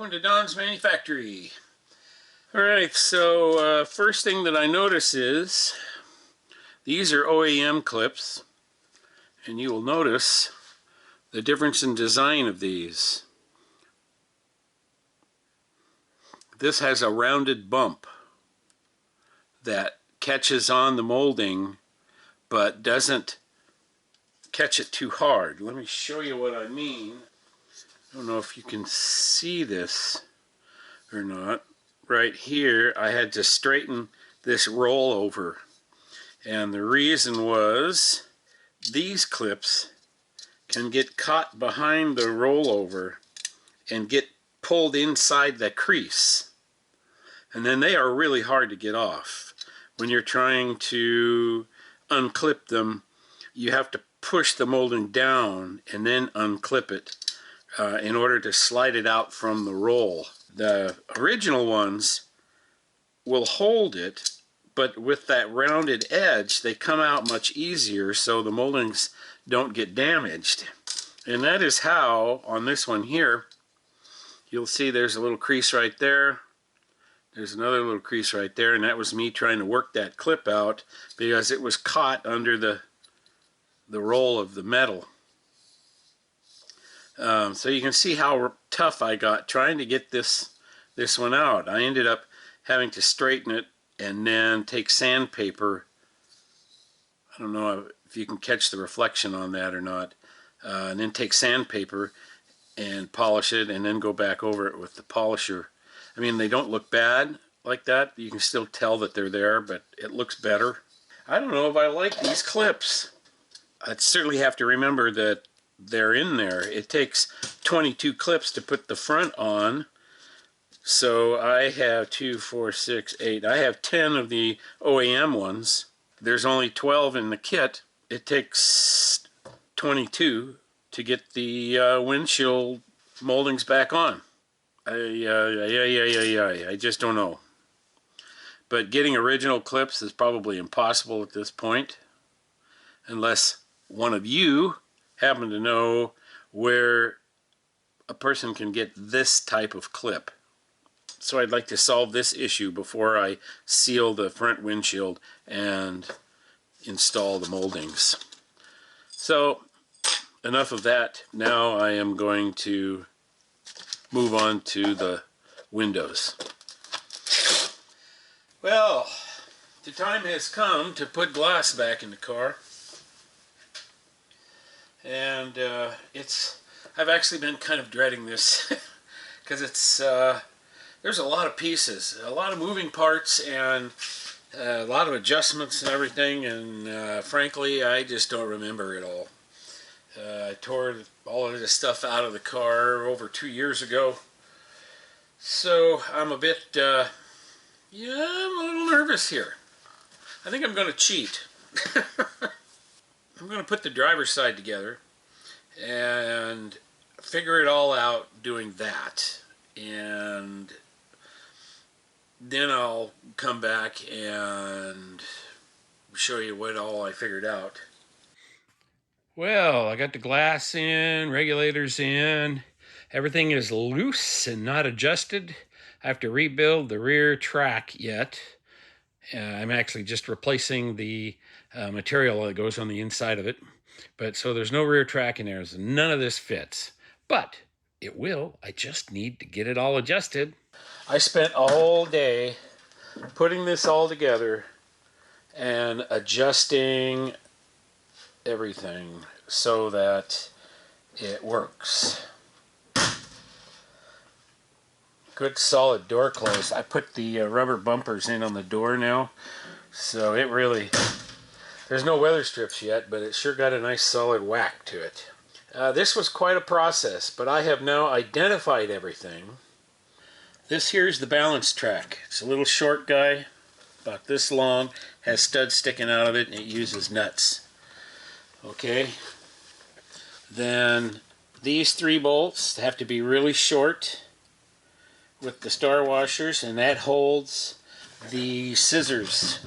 welcome to Don's Manufactory. Alright, so first thing that I notice is these are OEM clips, and you will notice the difference in design of these. This has a rounded bump that catches on the molding but doesn't catch it too hard. Let me show you what I mean. I don't know if you can see this or not. Right here I had to straighten this roll over, and the reason was these clips can get caught behind the rollover and get pulled inside the crease, and then they are really hard to get off. When you're trying to unclip them, you have to push the molding down and then unclip it in order to slide it out from the roll. The original ones will hold it, but with that rounded edge they come out much easier, so the moldings don't get damaged. And that is how on this one here, you'll see there's a little crease right there, there's another little crease right there, and that was me trying to work that clip out because it was caught under the roll of the metal. So you can see how tough I got trying to get this one out. I ended up having to straighten it and then take sandpaper. I don't know if you can catch the reflection on that or not. And then take sandpaper and polish it, and then go back over it with the polisher. I mean, they don't look bad like that. You can still tell that they're there, but it looks better. I don't know if I like these clips. I'd certainly have to remember that they're in there. It takes 22 clips to put the front on. So I have 2, 4, 6, 8. I have 10 of the OEM ones. There's only 12 in the kit. It takes 22 to get the windshield moldings back on. I just don't know. But getting original clips is probably impossible at this point, unless one of you happen to know where a person can get this type of clip. So I'd like to solve this issue before I seal the front windshield and install the moldings. So enough of that. Now I am going to move on to the windows. Well, the time has come to put glass back in the car. And I've actually been kind of dreading this because there's a lot of pieces, a lot of moving parts, and a lot of adjustments and everything, and frankly I just don't remember it all. I tore all of this stuff out of the car over 2 years ago, so I'm a bit I'm a little nervous here. I think I'm going to cheat. I'm going to put the driver's side together and figure it all out doing that, and then I'll come back and show you what all I figured out. Well, I got the glass in, regulators in, everything is loose and not adjusted. I have to rebuild the rear track yet. I'm actually just replacing the material that goes on the inside of it. But so there's no rear track in there, so none of this fits. But it will. I just need to get it all adjusted. I spent a whole day putting this all together and adjusting everything so that it works. Good solid door close. I put the rubber bumpers in on the door now, so it really, there's no weather strips yet, but it sure got a nice solid whack to it. This was quite a process, but I have now identified everything. This here's the balance track. It's a little short guy, about this long, has studs sticking out of it, and it uses nuts. Okay, then these 3 bolts have to be really short with the star washers, and that holds the scissors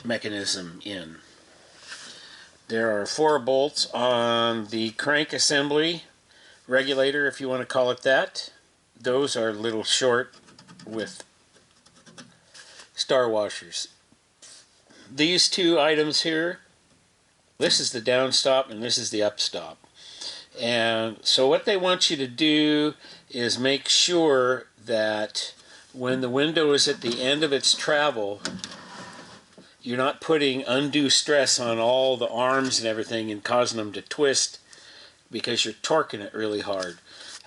mechanism in. There are 4 bolts on the crank assembly regulator, if you want to call it that. those are a little short with star washers. These two items here, this is the down stop and this is the up stop. And so what they want you to do is make sure that when the window is at the end of its travel, you're not putting undue stress on all the arms and everything and causing them to twist, because you're torquing it really hard.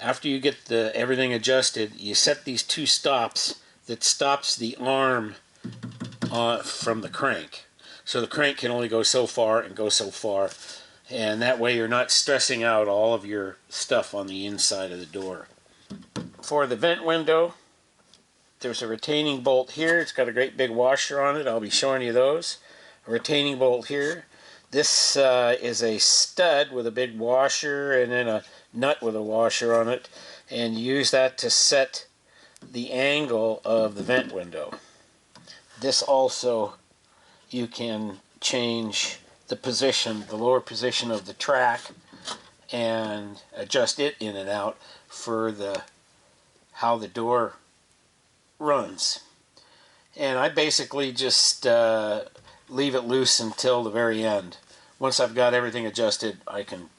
After you get everything adjusted, you set these two stops that stops the arm from the crank. So the crank can only go so far and go so far. And that way you're not stressing out all of your stuff on the inside of the door. For the vent window, there's a retaining bolt here. It's got a great big washer on it. I'll be showing you those. A retaining bolt here. This is a stud with a big washer and then a nut with a washer on it. And you use that to set the angle of the vent window. This also, you can change the position, the lower position of the track, and adjust it in and out for how the door runs. And I basically just leave it loose until the very end. Once I've got everything adjusted, I can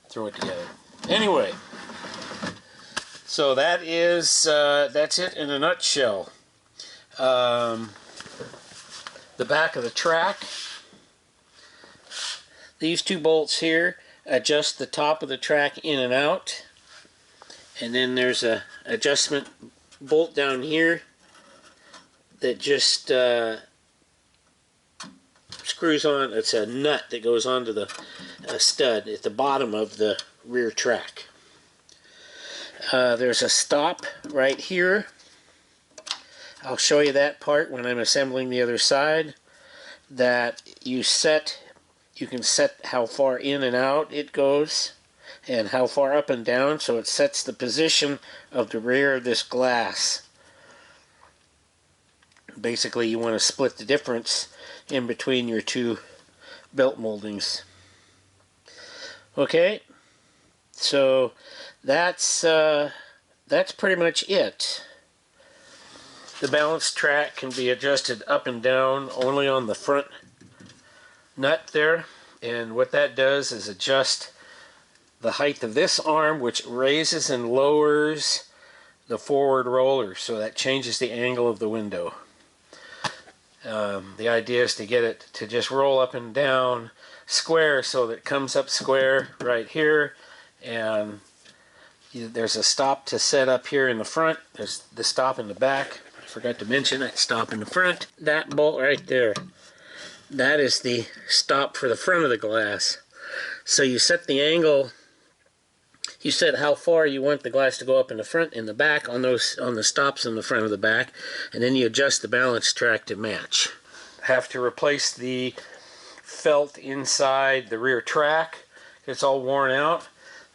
throw it together. Anyway, so that's it in a nutshell. The back of the track. These two bolts here adjust the top of the track in and out. And then there's a adjustment bolt down here that just screws on. It's a nut that goes onto the stud at the bottom of the rear track. There's a stop right here. I'll show you that part when I'm assembling the other side. That you can set how far in and out it goes and how far up and down, so it sets the position of the rear of this glass. Basically, you want to split the difference in between your two belt moldings. Okay, so that's pretty much it. The balance track can be adjusted up and down only on the front nut there, and what that does is adjust the height of this arm, which raises and lowers the forward roller, so that changes the angle of the window. The idea is to get it to just roll up and down square, so that it comes up square right here, and there's a stop to set up here in the front. There's the stop in the back. I forgot to mention that stop in the front. That bolt right there, that is the stop for the front of the glass. So you set the angle, you set how far you want the glass to go up in the front and the back on the stops in the front of the back, and then you adjust the balance track to match. Have to replace the felt inside the rear track. It's all worn out.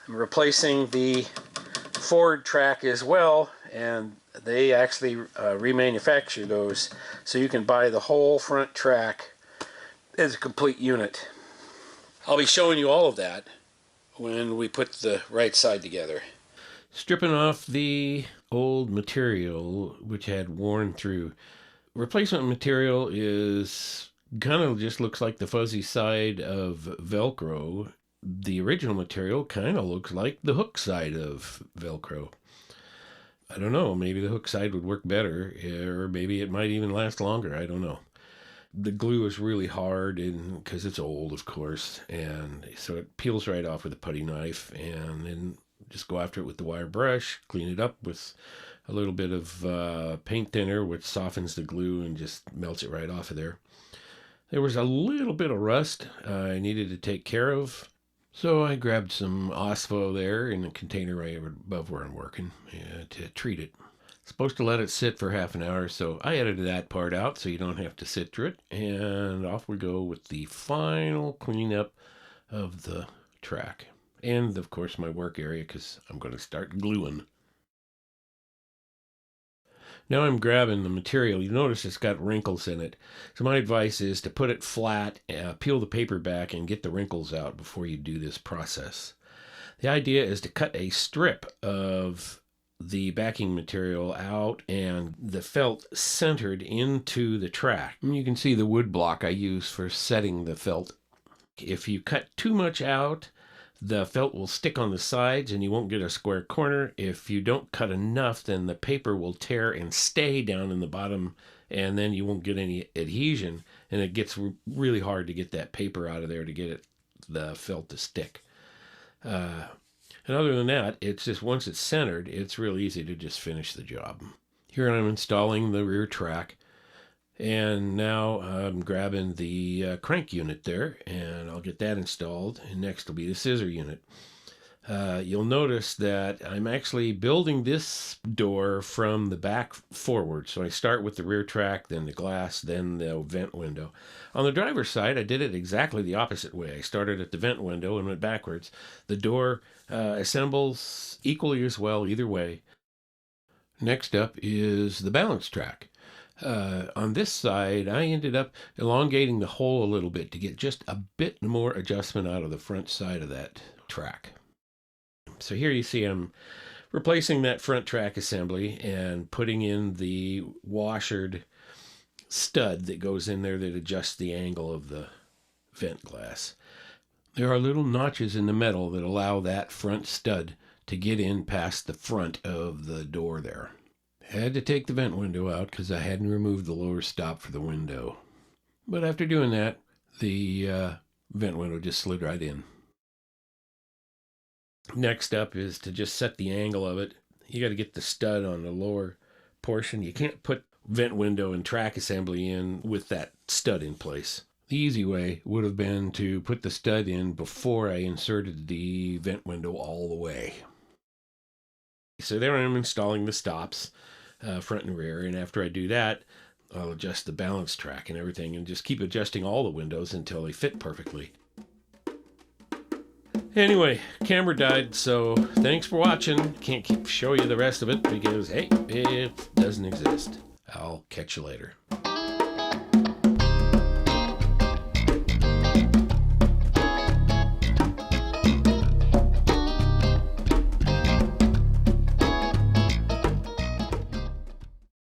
I'm replacing the forward track as well, and they actually remanufacture those, so you can buy the whole front track as a complete unit. I'll be showing you all of that when we put the right side together. Stripping off the old material which had worn through. Replacement material is kind of just looks like the fuzzy side of Velcro. The original material kind of looks like the hook side of Velcro. I don't know, maybe the hook side would work better, or maybe it might even last longer, I don't know. The glue is really hard, and because it's old, of course, and so it peels right off with a putty knife, and then just go after it with the wire brush, clean it up with a little bit of paint thinner, which softens the glue and just melts it right off of there. There was a little bit of rust I needed to take care of, so I grabbed some Ospo there in a container right above where I'm working to treat it. Supposed to let it sit for half an hour, so I edited that part out so you don't have to sit through it, and off we go with the final cleanup of the track. And, of course, my work area, because I'm going to start gluing. Now I'm grabbing the material. You notice it's got wrinkles in it. So my advice is to put it flat, peel the paper back, and get the wrinkles out before you do this process. The idea is to cut a strip of the backing material out and the felt centered into the track. And you can see the wood block I use for setting the felt. If you cut too much out, the felt will stick on the sides and you won't get a square corner. If you don't cut enough, then the paper will tear and stay down in the bottom, and then you won't get any adhesion, and it gets really hard to get that paper out of there to get the felt to stick. And other than that, it's just once it's centered, it's real easy to just finish the job. Here I'm installing the rear track, and now I'm grabbing the crank unit there, and I'll get that installed, and next will be the scissor unit. You'll notice that I'm actually building this door from the back forward. So I start with the rear track, then the glass, then the vent window. On the driver's side, I did it exactly the opposite way. I started at the vent window and went backwards. The door assembles equally as well either way. Next up is the balance track. On this side, I ended up elongating the hole a little bit to get just a bit more adjustment out of the front side of that track. So here you see I'm replacing that front track assembly and putting in the washered stud that goes in there that adjusts the angle of the vent glass. There are little notches in the metal that allow that front stud to get in past the front of the door there. I had to take the vent window out because I hadn't removed the lower stop for the window. But after doing that, the vent window just slid right in. Next up is to just set the angle of it. You got to get the stud on the lower portion. You can't put vent window and track assembly in with that stud in place. The easy way would have been to put the stud in before I inserted the vent window all the way. So there I'm installing the stops, front and rear, and after I do that, I'll adjust the balance track and everything and just keep adjusting all the windows until they fit perfectly. Anyway, camera died, so thanks for watching. Can't show you the rest of it because, hey, it doesn't exist. I'll catch you later.